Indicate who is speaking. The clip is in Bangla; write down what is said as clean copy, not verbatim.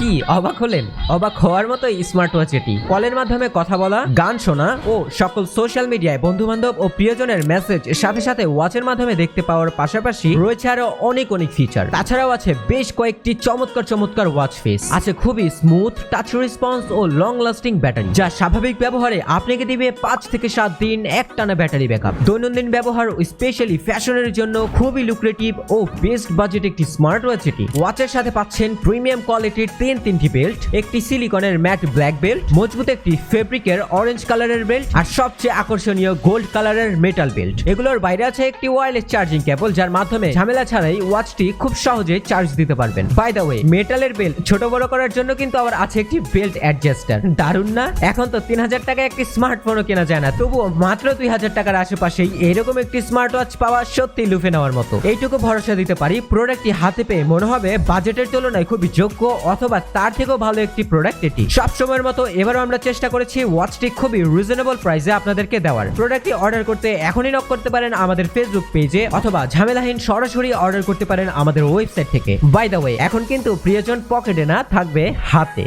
Speaker 1: কি অবাক হলেন? অবাক হওয়ার মতো স্মার্ট ওয়াচ এটি। কলের মাধ্যমে কথা বলা, গান শোনা ও সকল সোশ্যাল মিডিয়ায় বন্ধু বান্ধব ও প্রিয়জনের মেসেজ সাথে সাথে ওয়াচের মাধ্যমে দেখতে পাওয়ার পাশাপাশি রয়েছে আরো অনেক ফিচার। তাছাড়াও আছে বেশ কয়েকটি চমৎকার ওয়াচ ফেস, আছে খুবই স্মুথ টাচ রেসপন্স ও লং লাস্টিং ব্যাটারি, যা স্বাভাবিক ব্যবহারে আপনাকে দিবে 5 থেকে 7 দিন একটানা ব্যাটারি ব্যাকআপ। দৈনন্দিন ব্যবহার ও স্পেশালি ফ্যাশনের জন্য খুবই লুক্রেটিভ ও বেস্ট বাজেট একটি স্মার্ট ওয়াচ এটি। ওয়াচের সাথে পাচ্ছেন প্রিমিয়াম কোয়ালিটির তিনটি বেল্ট, একটি সিলিকনের ম্যাট ব্ল্যাক বেল্ট, মজবুত একটি ফেব্রিকের অরেঞ্জ কালারের বেল্ট আর সবচেয়ে আকর্ষণীয় গোল্ড কালারের মেটাল বেল্ট। এগুলোর বাইরে আছে একটি ওয়্যারলেস চার্জিং কেবল, যার মাধ্যমে ঝামেলা ছাড়াই ওয়াচটি খুব সহজে চার্জ দিতে পারবেন। বাই দ্য ওয়ে, মেটালের বেল্ট ছোট বড় করার জন্য কিন্তু আবার আছে একটি বেল্ট অ্যাডজাস্টার। দারুণ না? এখন তো 3000 টাকায় একটি স্মার্টফোনও কেনা যায় না, তবুও মাত্র 2000 টাকার আশেপাশেই এরকম একটি স্মার্ট ওয়াচ পাওয়া সত্যি লুফে নেওয়ার মতো। এইটুকু ভরসা দিতে পারি, প্রোডাক্টটি হাতে পেয়ে মনে হবে বাজেটের তুলনায় খুবই যোগ্য অথবা তার থেকেও ভালো একটি প্রোডাক্ট এটি। সব সময়ের মতো এবারও আমরা চেষ্টা করেছি ওয়াচটি খুবই রিজনেবল প্রাইসে আপনাদেরকে দেওয়ার। প্রোডাক্টটি অর্ডার করতে এখনই নক করতে পারেন আমাদের ফেসবুক পেজে অথবা ঝামেলাহীন সরাসরি অর্ডার করতে পারেন আমাদের ওয়েবসাইট থেকে। বাই দ্য ওয়ে, এখন কিন্তু প্রিয়জন পকেটে না, থাকবে হাতে।